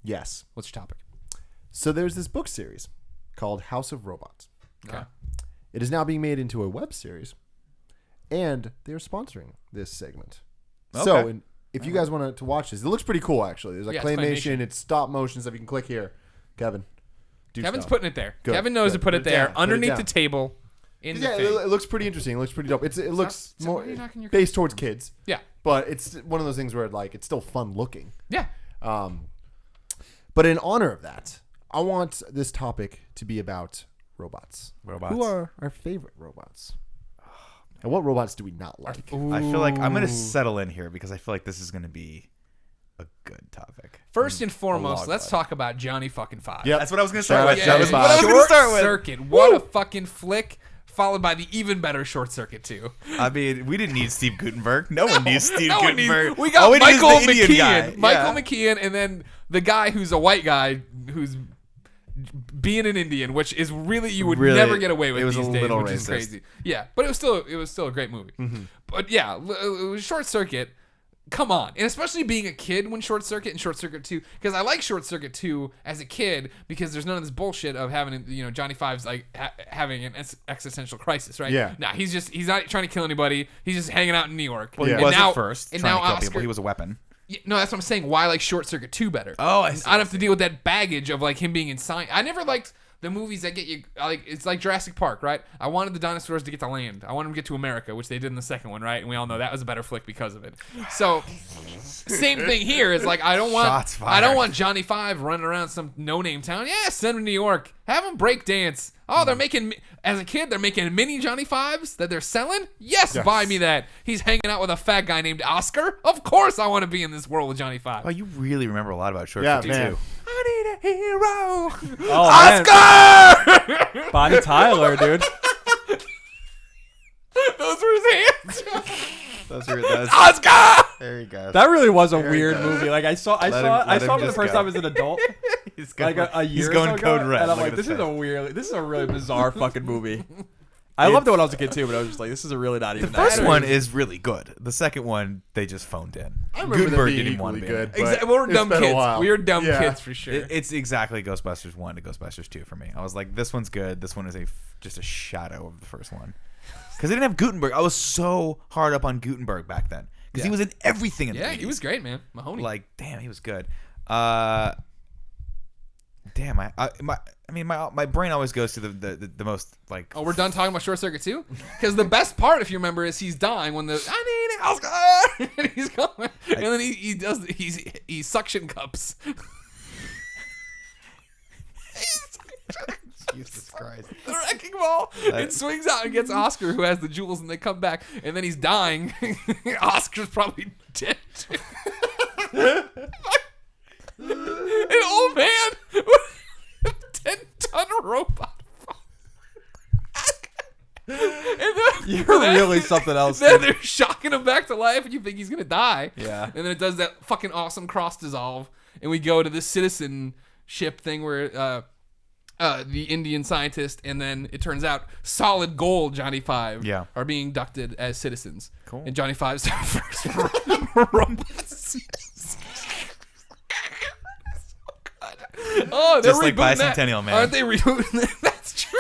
Yes. What's your topic? So there's this book series called House of Robots. Okay. It is now being made into a web series, and they're sponsoring this segment. Okay. So if you guys want to watch this, it looks pretty cool, actually. There's like Yeah, claymation, it's stop motion stuff. You can click here. Kevin. Kevin's stuff. putting it there. Good, Kevin knows good. to put it there down, put it underneath down. the table. Yeah, it looks pretty interesting. It looks pretty dope. It looks so more why are you knocking your based towards kids. Yeah. But it's one of those things where like it's still fun looking. Yeah. But in honor of that, I want this topic to be about robots. Who are our favorite robots? And what robots do we not like? I feel like I'm going to settle in here because I feel like this is going to be a good topic. First and foremost, log let's line. talk about Johnny fucking Five. Yep. That's what I was going to start with. Yeah, That was what what I was going to start with. Circuit. What a fucking flick. Followed by the even better Short Circuit 2. I mean, we didn't need Steve Gutenberg. No one needs Steve No one needs- Gutenberg. we got All need is Michael the Indian guy. McKeon. Michael Yeah. McKeon, and then the guy who's a white guy who's being an Indian, which is really you would Really, never get away with it was these a days, little which is racist. crazy. Yeah, but it was still a great movie. But yeah, it was Short Circuit. Come on, and especially being a kid when Short Circuit and Short Circuit 2, because I like Short Circuit 2 as a kid because there's none of this bullshit of having Johnny Five's like having an existential crisis, right? Yeah. Nah, he's not trying to kill anybody. He's just hanging out in New York. Well, Yeah. he And was now- at first and trying now to kill Oscar, people. He was a weapon. Yeah, no, that's what I'm saying. Why I like Short Circuit 2 better? Oh, I I don't have to deal with that baggage of like him being in science. I never liked the movies that get you like it's like Jurassic Park, right? I wanted the dinosaurs to get to land. I wanted them to get to America, which they did in the second one, right? And we all know that was a better flick because of it. So same thing here is like I don't Shots fired. want Johnny Five running around some no-name town. Yeah, send him to New York. Have him break dance. Oh, they're making as a kid they're making mini Johnny Fives that they're selling. Yes, buy me that. He's hanging out with a fat guy named Oscar. Of course, I want to be in this world with Johnny Five. Oh, you really remember a lot about Short Yeah, Circuit man. too. I need a hero. Oh, Oscar! man. Bonnie Tyler, dude. Those were his hands. Those are Oscar! There you go. That really was a There you weird go. movie. Like I saw Let it him for the just first go. time as an adult, He's like a year. He's or going so ago, code red. and I'm Look like, at this his is a really bizarre fucking movie. I loved it when I was a kid too, but I was just like, this is a really not The even. first that one good. is really good. The second one, they just phoned in. I remember them Gutenberg being didn't want to equally be in good. it. but Exactly. We're it's dumb been a kids. while. We are dumb Yeah. kids for sure. It's exactly Ghostbusters 1 to Ghostbusters 2 for me. I was like, this one's good. This one is just a shadow of the first one. Because they didn't have Gutenberg. I was so hard up on Gutenberg back then. Because he was in everything in the Yeah, 80s. he was great, man. Mahoney. Like, damn, he was good. Damn, my brain always goes to the most like. Oh, we're done talking about Short Circuit 2? Because the best part, if you remember, is he's dying when the I need Oscar, and he's going, and then he suction cups. Jesus Christ. The wrecking ball. It swings out and gets Oscar, who has the jewels, and they come back, and then he's dying. Oscar's probably dead too. An old man with a 10-ton robot. And then, You're really something else. Then dude. they're shocking him back to life, and you think he's gonna die. Yeah. And then it does that fucking awesome cross dissolve, and we go to this citizenship thing where the Indian scientist, and then it turns out Solid Gold Johnny Five are being inducted as citizens. Cool. And Johnny Five's their first robots. Oh, they're Just like rebooting that. Bicentennial Man. Aren't they rebooting that? That's true.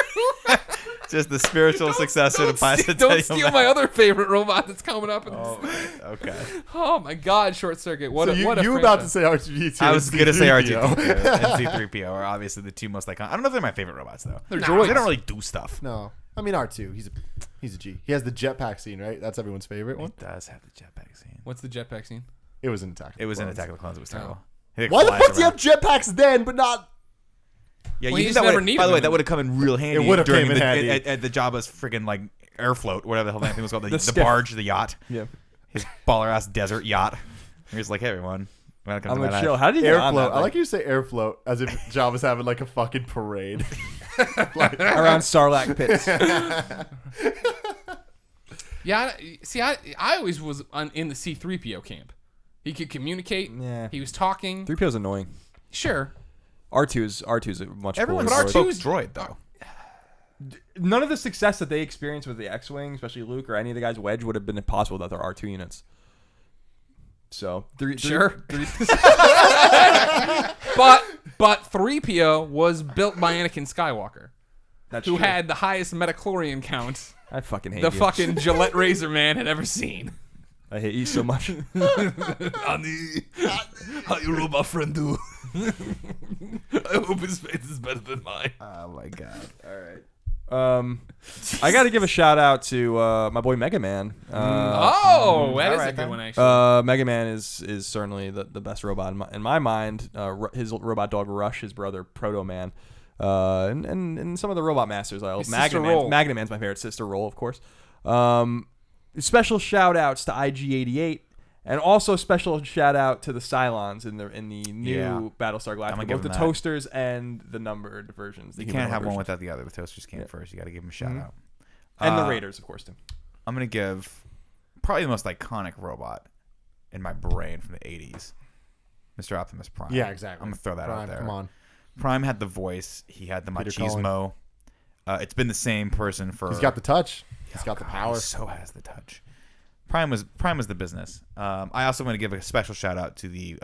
Just the spiritual successor to Bicentennial Don't steal Man. my other favorite robot that's coming up. In Okay. Oh my God, Short Circuit! What So a you were about to say R2D2. I was and gonna say C-3PO. R2D2 and C-3PO are obviously the two most iconic. I don't know if they're my favorite robots though. They're They droids. don't really do stuff. No, I mean R2. He's a G. He has the jetpack scene, right? That's everyone's favorite one. It does have the jetpack scene. What's the jetpack scene? It was an Attack. It was in Clones. Attack of the Clones. It was terrible. Oh. It Why the flies fuck do you around. have jetpacks then, but not? Yeah, Well, you you think just that never would. needed By the way, them. that would have come in real handy. It would have during came in the, handy. at the Jabba's friggin' like air float, whatever the hell that thing was called, the skiff. barge, the yacht, Yeah. his baller ass desert yacht. He was like, "Hey everyone, welcome I'm to like, my chill. life." How did you get on Airfloat. that I like you say airfloat as if Java's having like a fucking parade. thing? Around Sarlacc pits. Yeah, see, I always was in the C-3PO camp. He could communicate. Yeah. He was talking. 3PO's annoying. Sure. R2's a much Everyone cooler but story. spoke droid though. None of the success that they experienced with the X-Wing, especially Luke or any of the guys Wedge, would have been impossible without their R2 units. So three. Sure. But 3PO was built by Anakin Skywalker, That's who true. had the highest metachlorian count I fucking hate the you. fucking Gillette razor man had ever seen. I hate you so much. Andy, how your robot friend do? I hope his face is better than mine. Oh my god! All right. I got to give a shout out to my boy Mega Man. That is a good one actually. Mega Man is certainly the best robot in my mind. His robot dog Rush, his brother Proto Man, and some of the Robot Masters. Magna Man's my favorite. Sister Roll, of course. Special shout outs to IG-88. And also special shout out to the Cylons in the new Battlestar Galactica, both the toasters and the numbered versions. You can't have one without the other. The toasters came first. You got to give them a shout out. And the Raiders, of course, too. I'm gonna give probably the most iconic robot in my brain from the 80s, Mr. Optimus Prime. Yeah, exactly. I'm gonna throw that out there. Come on. Prime had the voice. He had the Peter machismo. It's been the same person for. He's got the touch. He's got the power. He so has the touch. Prime was the business. I also want to give a special shout out to the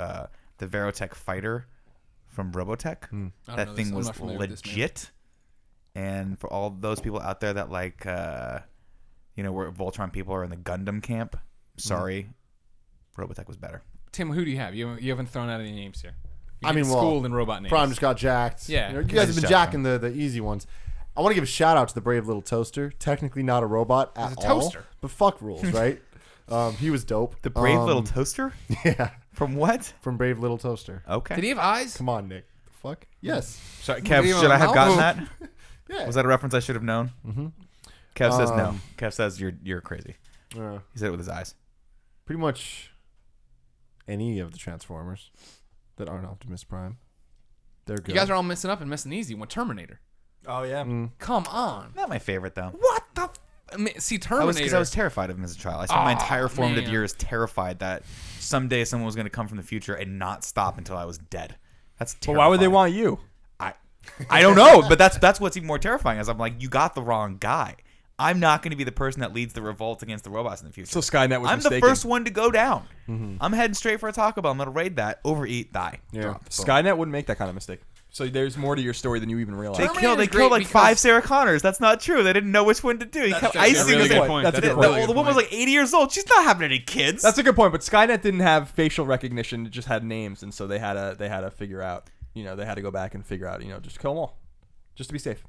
Verotech fighter from Robotech. That thing was legit. And for all those people out there that like, where Voltron people are in the Gundam camp, sorry, Robotech was better. Tim, who do you have? You haven't thrown out any names here. Schooled in robot names. Prime just got jacked. Yeah. You guys have been jacking the easy ones. I want to give a shout out to the brave little toaster. Technically not a robot at He's a all. toaster. But fuck rules, right? He was dope. The brave little toaster? Yeah. From what? From Brave Little Toaster. Okay. Did he have eyes? Come on, Nick. The fuck? Yes. Sorry, Kev, should I have gotten that? Yeah. Was that a reference I should have known? Mm-hmm. Kev says no. Kev says you're crazy. He said it with his eyes. Pretty much any of the Transformers that aren't Optimus Prime. They're good. You guys are all messing up and messing easy. What Terminator? Oh, yeah. Come on. Not my favorite, though. What the... see, Terminator... I was terrified of him as a child. I spent my entire formative years terrified that someday someone was going to come from the future and not stop until I was dead. That's terrifying. But why would they want you? I don't know, but that's what's even more terrifying is I'm like, you got the wrong guy. I'm not going to be the person that leads the revolt against the robots in the future. So Skynet was mistaken. I'm the first one to go down. I'm heading straight for a Taco Bell. I'm going to raid that, overeat, die. Yeah. Drop. Skynet wouldn't make that kind of mistake. So there's more to your story than you even realize. They killed like 5 Sarah Connors. That's not true. They didn't know which one to do. He kept icing really us. good point. That's a good point. The woman was like 80 years old. She's not having any kids. That's a good point. But Skynet didn't have facial recognition. It just had names, and so they had to figure out. They had to go back and figure out. Just kill them all, just to be safe.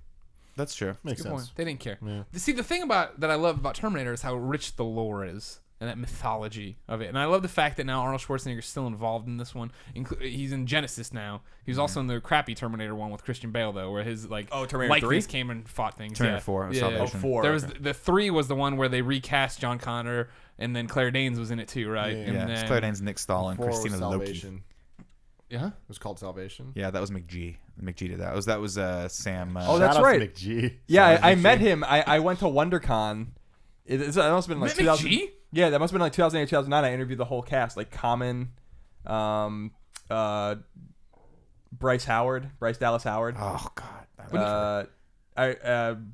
That's true. Makes sense. Point. They didn't care. Yeah. See, the thing that I love about Terminator is how rich the lore is and that mythology of it. And I love the fact that now Arnold Schwarzenegger's still involved in this one. He's in Genesis now. He was also in the crappy Terminator one with Christian Bale, though, where his Terminator likeness 3? came and fought things. Terminator 4. Salvation. 4. There was the 3 was the one where they recast John Connor, and then Claire Danes was in it too, right? Yeah, And Yeah, then, it's Claire Danes, Nick Stahl, and 4 was Christina Loki. Salvation. Yeah. It was called Salvation. Yeah, that was McGee. McGee did that. That was Sam. Oh, that's Shout out right. to McGee. Yeah, I met him. I went to WonderCon. That must have been like 2000. McGee? Yeah, that must have been like 2008, 2009. I interviewed the whole cast, like Common, Bryce Dallas Howard. Oh God.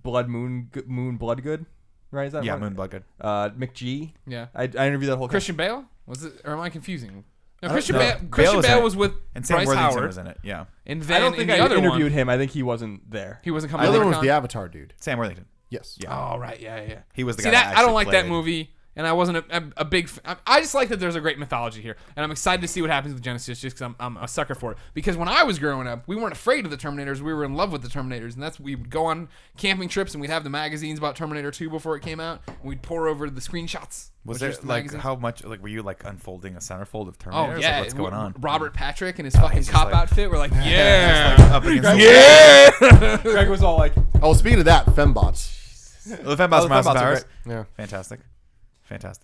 Blood Moon Bloodgood, right? Is that Yeah, right? Moon Bloodgood. McGee. Yeah. I interviewed that whole Christian Bale? Was it, or am I confusing? No, No, Christian Bale Bale in was it. with And Sam Bryce Worthington Howard. was in it. Yeah. And I then don't think in the I other interviewed one, him. I think he wasn't there. he wasn't The coming. other to one was WonderCon? the Avatar dude. Sam Worthington. Yes. Yeah. Oh right, yeah. He was the See guy. that I don't like that played. movie, and I wasn't a big. I just like that there's a great mythology here, and I'm excited to see what happens with Genesis, just because I'm a sucker for it. Because when I was growing up, we weren't afraid of the Terminators; we were in love with the Terminators, and we would go on camping trips, and we'd have the magazines about Terminator 2 before it came out, and we'd pour over the screenshots. Was which there is the like magazines. how much like were you like unfolding a centerfold of Oh Terminators? yeah, Like, what's going on? Robert Patrick and his fucking he's just cop like- outfit. We're like, yeah, Up against the yeah. Greg was all like, Oh, speaking of that, fembots. The Fembots from House of Fembots are Powers. Yeah. Fantastic.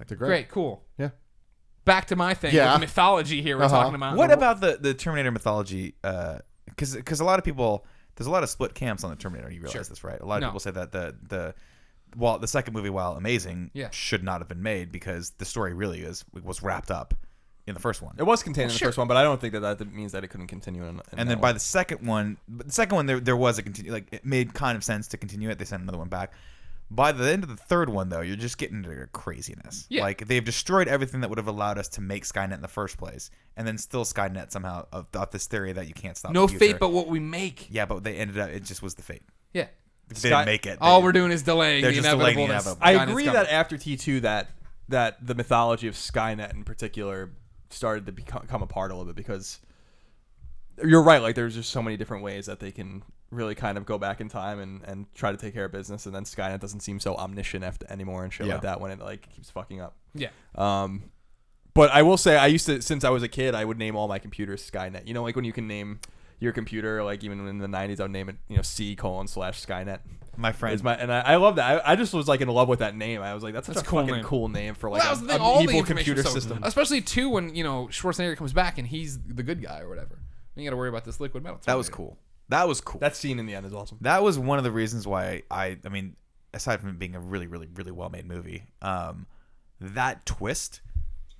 They're Great, cool. Yeah. Back to my thing. Yeah. With the mythology here we're talking about. What about the Terminator mythology? Because a lot of people, there's a lot of split camps on the Terminator. You realize this, right? A lot of people say that the second movie, while amazing, should not have been made because the story really was wrapped up in the first one. it was contained in the first one, but I don't think that means that it couldn't continue. And then by the second one, there was a continue. Like it made kind of sense to continue it. They sent another one back. By the end of the third one, though, you're just getting into craziness. Yeah. Like, they've destroyed everything that would have allowed us to make Skynet in the first place. And then still Skynet somehow, of this theory that you can't stop No the future. fate but what we make. Yeah, but they ended up, it just was the fate. Yeah. They didn't make it. All we're doing is delaying They're the just delaying the inevitable. inevitable. I agree that after T2 that the mythology of Skynet in particular started to become apart a little bit, because you're right, like there's just so many different ways that they can really kind of go back in time and try to take care of business, and then Skynet doesn't seem so omniscient anymore and shit like that when it like keeps fucking up. Yeah. But I will say, I used to, since I was a kid, I would name all my computers Skynet. You know, like when you can name your computer, like even in the 90s, I would name it, C:/Skynet. My friend. And I love that. I just was like in love with that name. I was like, that's such a fucking cool name for like an evil computer system. Especially too when, Schwarzenegger comes back and he's the good guy or whatever. You got to worry about this liquid metal. That was cool. That was cool. That scene in the end is awesome. That was one of the reasons why I mean, aside from it being a really, really, really well-made movie, that twist,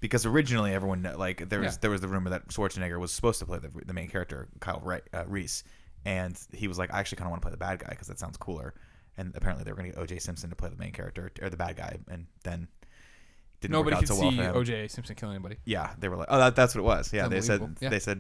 because originally everyone, like, there was the rumor that Schwarzenegger was supposed to play the main character, Kyle Reese, and he was like, I actually kind of want to play the bad guy because that sounds cooler. And apparently they were going to get O.J. Simpson to play the main character, or the bad guy, and then didn't nobody work out could so well see for him. O.J. Simpson kill anybody. Yeah, they were like, oh, that's what it was. Yeah, they said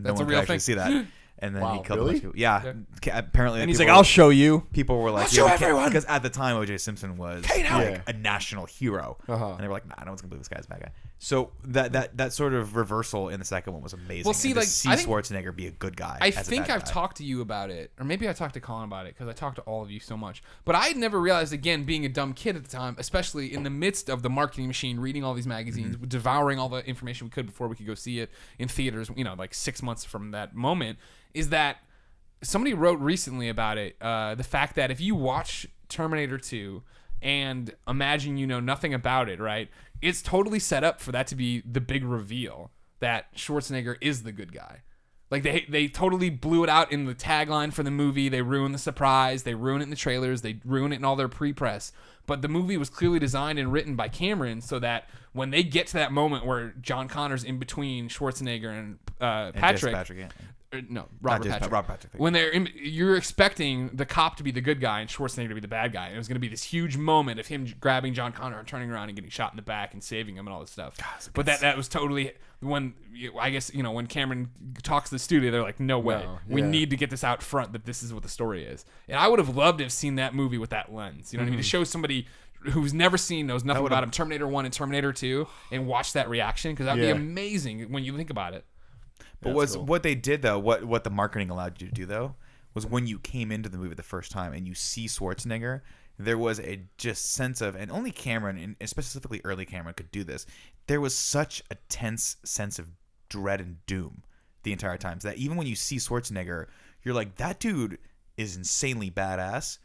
no one could actually see that. And then he killed a bunch of people. Yeah. Apparently. And he's like, I'll show you. People were like, I'll show everyone. Because at the time, O.J. Simpson was like a national hero. And they were like, nah, no one's going to believe this guy's a bad guy. So that sort of reversal in the second one was amazing. Well, see, and like, to see Schwarzenegger be a good guy. I think I've talked to you about it, or maybe I talked to Colin about it, because I talked to all of you so much. But I had never realized, again, being a dumb kid at the time, especially in the midst of the marketing machine, reading all these magazines, devouring all the information we could before we could go see it in theaters, like 6 months from that moment, is that somebody wrote recently about it, the fact that if you watch Terminator 2 and imagine you know nothing about it, right? It's totally set up for that to be the big reveal that Schwarzenegger is the good guy. Like they totally blew it out in the tagline for the movie. They ruined the surprise. They ruined it in the trailers. They ruined it in all their pre-press. But the movie was clearly designed and written by Cameron so that when they get to that moment where John Connor's in between Schwarzenegger and Patrick. Robert Patrick. When you're expecting the cop to be the good guy and Schwarzenegger to be the bad guy. And it was going to be this huge moment of him grabbing John Connor and turning around and getting shot in the back and saving him and all this stuff. God, but that was totally when, I guess, when Cameron talks to the studio, they're like, no way. We need to get this out front that this is what the story is. And I would have loved to have seen that movie with that lens. You know what I mean? To show somebody who's never seen, knows nothing about him, Terminator 1 and Terminator 2, and watch that reaction, because that would be amazing when you think about it. But what they did, though, what the marketing allowed you to do, though, was when you came into the movie the first time and you see Schwarzenegger, there was a just sense of, and only Cameron, and specifically early Cameron, could do this, there was such a tense sense of dread and doom the entire time. So that even when you see Schwarzenegger, you're like, that dude is insanely badass,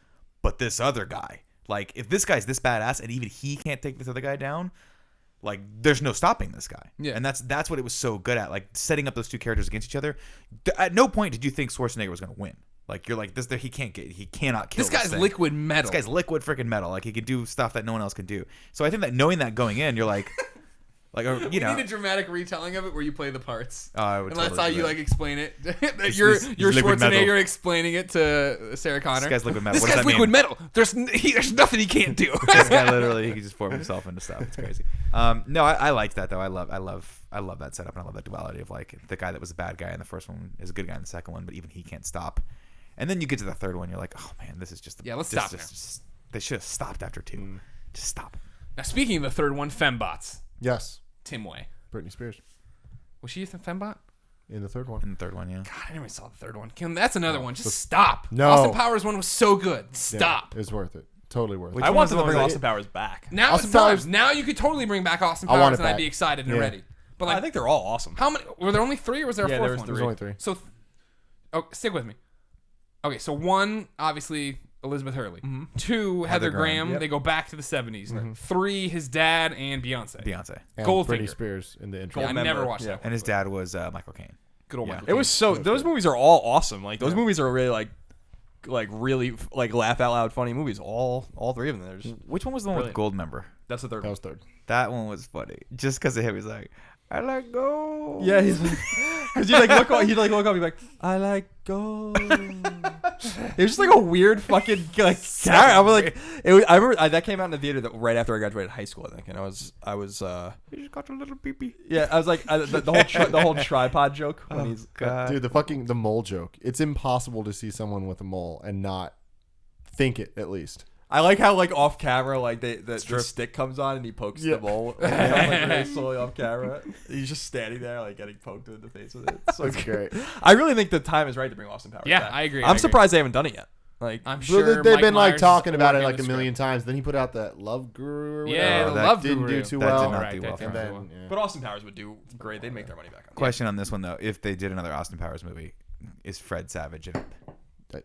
but this other guy, like, if this guy's this badass and even he can't take this other guy down, like, there's no stopping this guy. Yeah. And that's what it was so good at, like, setting up those two characters against each other. At no point did you think Schwarzenegger was going to win. Like, you're like, he cannot kill this guy's thing. Liquid metal. This guy's liquid freaking metal. Like, he can do stuff that no one else can do. So I think that knowing that going in, you're like, we need a dramatic retelling of it where you play the parts. Oh, I would. And that's how you like explain it. You're Schwarzenegger explaining it to Sarah Connor. This guy's liquid metal. This guy's liquid metal. There's nothing he can't do. This guy literally, he can just form himself into stuff. It's crazy. No, I liked that though. I love that setup, and I love that duality of, like, the guy that was a bad guy in the first one is a good guy in the second one, but even he can't stop. And then you get to the third one, you're like, oh man, this is just let's stop now. They should have stopped after 2. Just stop. Now, speaking of the third one, fembots. Yes. Tim Way. Britney Spears. Was she a fembot? In the third one. Yeah. God, I never saw the third one. Kim, that's another one. Just stop. No. Austin Powers one was so good. Stop. Yeah, it's worth it. Totally worth it. I want them to bring Austin Powers back. Now it's time. Now you could totally bring back Austin Powers, and I'd be excited and ready. But I think they're all awesome. How many? Were there only 3, or was there a fourth one? There was only 3. So, stick with me. Okay, so 1, obviously, Elizabeth Hurley. 2, Heather Graham. Yep. They go back to the 70s. 3, his dad and Beyonce. And Goldfinger. Britney Spears in the intro. I never watched that one. And his dad was Michael Caine. Good old Michael Caine. It was so. Those movies are all awesome. Like, those movies are really really laugh out loud funny movies. All 3 of them. Which one was the one with Goldmember? That's the third. That was third. That one was funny. Just because of him, he's like, I like gold. Yeah, he's like, because he'd look up, he'd be like, I like gold. It was just like a weird fucking like character. I was like, I remember that came out in the theater right after I graduated high school, I think, and I was. You just got a little peepee. Yeah, I was like the whole tripod joke when he's Dude, the mole joke. It's impossible to see someone with a mole and not think it at least. I like how like off camera like the stick comes on and he pokes the mole like really slowly off camera. He's just standing there like getting poked in the face with it. So That's great. I really think the time is right to bring Austin Powers back. I agree. I'm surprised they haven't done it yet. Like I'm sure they've Mike been like Myers talking about it working like on a the million times. Then he put out that Love Guru. Or Yeah, whatever. the That Love didn't Guru. do too That well. did not Right, do that well. did And not then, do well. yeah. But Austin Powers would do great. They'd make their money back on it. Question on this one though: if they did another Austin Powers movie, is Fred Savage in it?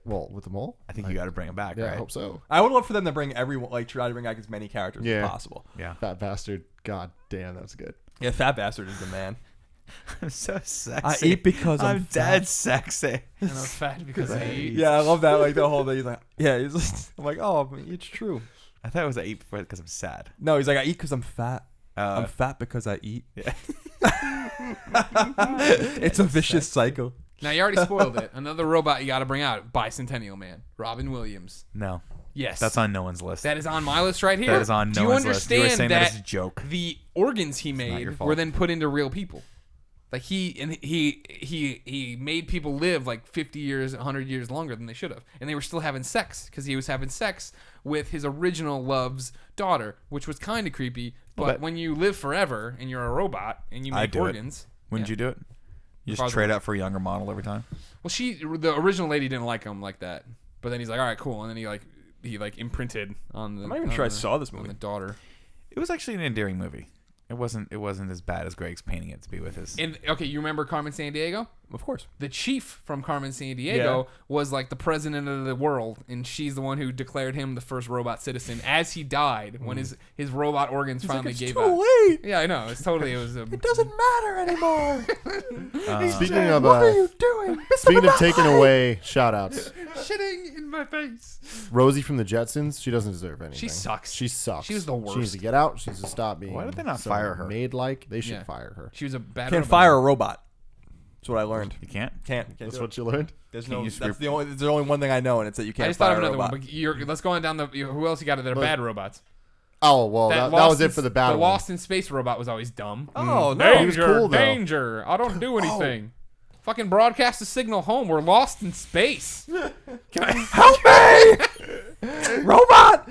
Well, with the mole, I think you got to bring him back, yeah, right? I hope so. I would love for them to bring everyone like try to bring back as many characters Yeah. as possible. Yeah. Fat bastard. God damn, that's good. Yeah, Fat Bastard is the man. I'm so sexy. I eat because I'm dead sexy. And I'm fat because I eat. Yeah, I love that. Like the whole thing. He's like, yeah, he's like, I'm like, oh, it's true. I thought it was I eat because I'm sad. No, he's like, I eat because I'm fat. I'm fat because I eat. Yeah. It's a vicious cycle. Now you already spoiled it. Another robot you got to bring out: Bicentennial Man, Robin Williams. No. Yes, That's on no one's list. That is on my list right here. That is on Do no you one's list. You were understand saying that that as a joke. the organs he not your made fault. were then put into real people? Like he made people live like 50 years, 100 years longer than they should have, and they were still having sex because he was having sex with his original love's daughter, which was kind of creepy. But when you live forever and you're a robot and you make organs, Wouldn't you do it? You just trade out for a younger model every time. Well, the original lady didn't like him like that, but then he's like, all right, cool, and then he imprinted on the. I'm not even sure I saw this movie. On the daughter. It was actually an endearing movie. It wasn't as bad as Greg's painting it to be with his. And okay, you remember Carmen Sandiego? Of course. The chief from Carmen Sandiego was like the president of the world, and she's the one who declared him the first robot citizen as he died when his robot organs finally gave out. Too late. Yeah, I know. It was. It doesn't matter anymore. Speaking of what are you doing? speaking of taking away shout outs, shitting in my face. Rosie from the Jetsons, she doesn't deserve anything. She sucks. She sucks. She was the worst. She needs to get out. She needs to stop being. Why did they not so fire her? Maid-like. They should fire her. She was a bad. Can't fire a robot. That's what I learned. You can't. Can't That's do what it. you learned. There's Can't no. use There's only one thing I know, and it's that you can't. I just thought fire of a another robot. one. But let's go on down the. Who else you got that are bad robots? Oh well, that was it for the bad The one. Lost in Space robot was always dumb. Oh no! Danger, he was cool, though. danger! I don't do anything. Fucking broadcast a signal home. We're lost in space. Help me, robot!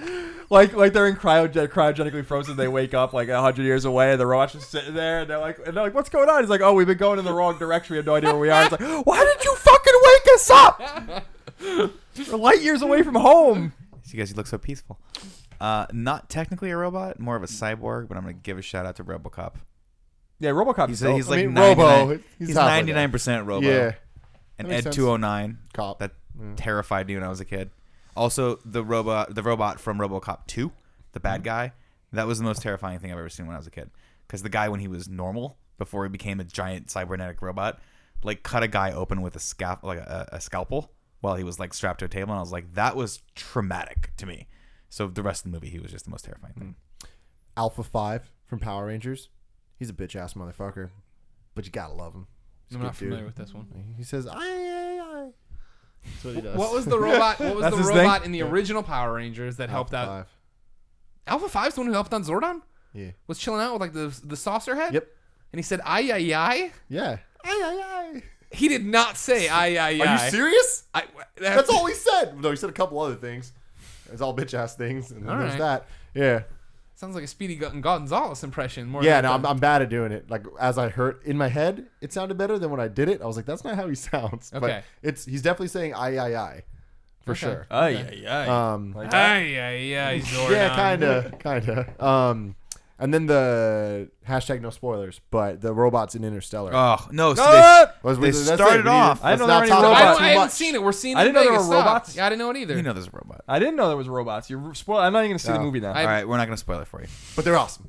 Like they're in cryogenically frozen. They wake up like 100 years away, and the robot's just sitting there, and they're like, what's going on? He's like, oh, we've been going in the wrong direction. We have no idea where we are. It's like, why did you fucking wake us up? We're light years away from home. You guys, you look so peaceful. Not technically a robot, more of a cyborg, but I'm gonna give a shout out to RoboCop. Yeah, RoboCop. He's like Robo. He's 99% Robo. Yeah. And That makes Ed sense. 209. Cop. That terrified me when I was a kid. Also, the robot from RoboCop 2, the bad guy, that was the most terrifying thing I've ever seen when I was a kid. Because the guy, when he was normal, before he became a giant cybernetic robot, like cut a guy open with a scalpel while he was like strapped to a table, and I was like, that was traumatic to me. So the rest of the movie, he was just the most terrifying thing. Alpha 5 from Power Rangers. He's a bitch ass motherfucker, but you gotta love him. He's a I'm good not familiar dude. with this one. He says, "I." That's what he does. What was the robot? What was That's the his robot thing? in the original Power Rangers that helped Alpha out? 5. Alpha 5's the one who helped on Zordon? Yeah. Was chilling out with like the saucer head? Yep. And he said, "Ay, ay, ay." Yeah. Ay. He did not say, "Ay, ay, ay." Are you serious? That's That's all he said. No, he said a couple other things. It's all bitch ass things, and then All there's right. that. Yeah. Sounds like a Speedy Gonzales impression. More Yeah, than no, I'm bad at doing it. Like, as I heard in my head, it sounded better than when I did it. I was like, that's not how he sounds. Okay. But he's definitely saying ay. For Okay. sure. Ay. Like, Ay, ay, ay, Zordon. yeah, kinda. And then the hashtag no spoilers, but the robots in Interstellar. Oh, no. So they That's it. started We off. need- I didn't let's know there not were any talk about robots. too I haven't much. seen it. We're seeing it I in didn't know there Vegas. were Stop. robots. Yeah, I didn't know it either. You know there's a robot. I didn't know there was robots. I'm not even gonna see the Oh. movie now. All right, we're not going to spoil it for you. But they're awesome.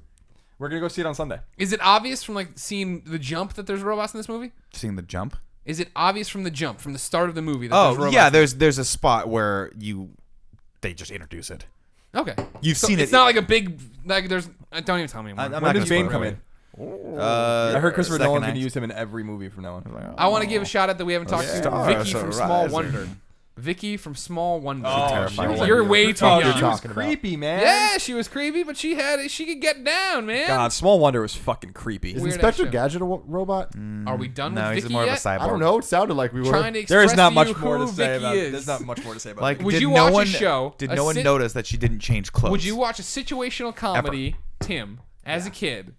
We're gonna go see it on Sunday. Is it obvious from like seeing the jump that there's robots in this movie? Seeing the jump? Is it obvious from the jump, from the start of the movie? That there's Oh, robots? yeah, there's a spot where they just introduce it. Okay. You've So seen it's it. not like a big like. There's. Don't even tell me anymore. I'm When not does gonna Bane spoil come it. in? I I heard Christopher Nolan's gonna use him in every movie from now on. I want to give a shout out that we haven't talked to Stars Vicky from are Small rising. Wonder, Vicky from Small Wonder. terrifying. You're way too young. She was creepy, man. Yeah, she was creepy, but she could get down, man. God, Small Wonder was fucking creepy. Is Weird Inspector ass show. Gadget a robot? Are we done No, with he's Vicky more yet? of a cyborg. I don't know. It sounded like we were. Trying to There is express not to much you more to who say Vicky about. is. There's not much more to say about. Like, Vicky. Would did you no watch a one, show, Did a no one sit- notice that she didn't change clothes? Would you watch a situational comedy, Tim, as a kid,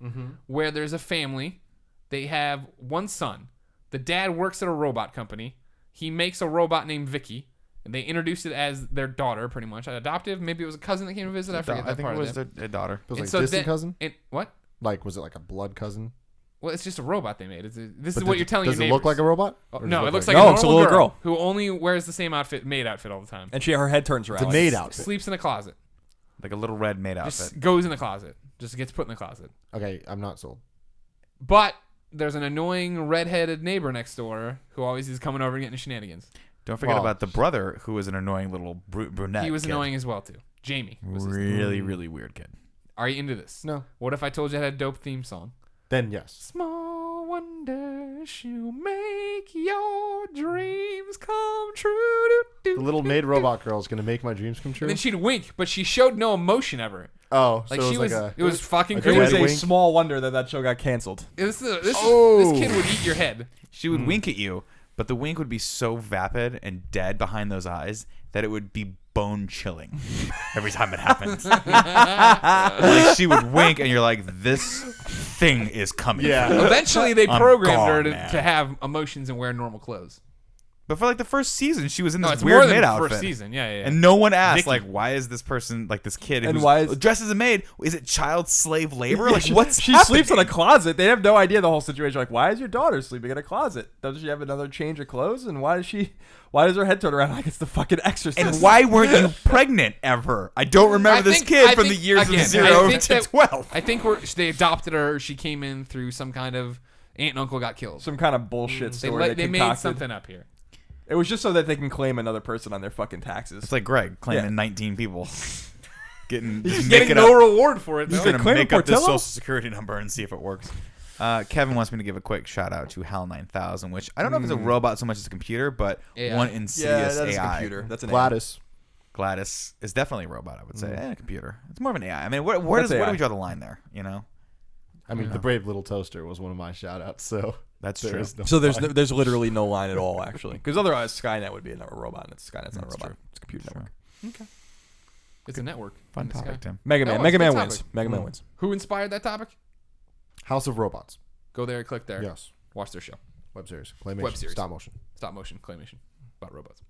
where there's a family, they have one son, the dad works at a robot company, he makes a robot named Vicky, and they introduced it as their daughter, pretty much, adoptive. Maybe it was a cousin that came to visit. I forget that I think part it was of it. a daughter. It was And like so distant then- cousin. What? Like, was it like a blood cousin? Well, it's just a robot they made. This But is what you're telling your Does it neighbors. look like a robot? Oh, Or does no, it looks like No, a it's a normal little girl. who only wears the same maid outfit all the time. And her head turns around. It's a maid outfit. Sleeps in a closet. Like a little red maid outfit. Just goes in the closet. Just gets put in the closet. Okay, I'm not sold. But there's an annoying redheaded neighbor next door who always is coming over and getting shenanigans. Don't forget Well, about the brother who was an annoying little brunette. He was kid. annoying as well too. Jamie was his name. Really, really weird kid. Are you into this? No. What if I told you it had a dope theme song? Then yes. Small wonder she'll make your dreams come true. The little maid robot girl is gonna make my dreams come true. And then she'd wink, but she showed no emotion ever. Oh, Like so she it was, was like it was fucking like a It was crazy. red a wink? small wonder that show got canceled. This Oh. kid would eat your head. She would wink at you, but the wink would be so vapid and dead behind those eyes that it would be bone chilling every time it happened. Like she would wink and you're like, this thing is coming. Yeah. for you. Eventually, they I'm programmed her gone, man. to have emotions and wear normal clothes. But for like the first season, she was in No, this it's weird more than maid the outfit. first season. Yeah. And no one asked, Vicky. like, why is this person, like this kid, And who's why is- dressed as a maid? Is it child slave labor? Like, what's She happening? sleeps in a closet. They have no idea the whole situation. Like, why is your daughter sleeping in a closet? Doesn't she have another change of clothes? And why does her head turn around like it's the fucking Exorcist? And why weren't you pregnant ever? I don't remember this kid from the years of 0 to 12. I think they adopted her. She came in through some kind of aunt and uncle got killed. Some kind of bullshit story They made concocted. something up here. It was just so that they can claim another person on their fucking taxes. It's like Greg claiming Yeah. 19 people. Getting Getting no reward for it. He's Though. going to claiming make up this Portillo? social security number and see if it works. Kevin wants me to give a quick shout out to HAL 9000, which I don't know if it's a robot so much as a computer, but AI. one yeah, insidious that is a AI. computer. That's an Gladys. Gladys is definitely a robot, I would say. And a computer. It's more of an AI. I mean, where do AI. we draw the line there? You know? I mean, the brave little toaster was one of my shout outs, so That's there true. is no So there's line. there's literally no line at all, actually, because otherwise Skynet would be another robot, and Skynet's not a That's robot. true. It's a computer network. It's a network. Fun in the topic, sky. Tim. Mega That Man. was Mega a good Man topic. wins. Mega Man wins. Who inspired that topic? House of Robots. Go there, click there. Yes. watch their show. Web series. Claymation. Web series. Stop motion. Stop motion claymation about robots.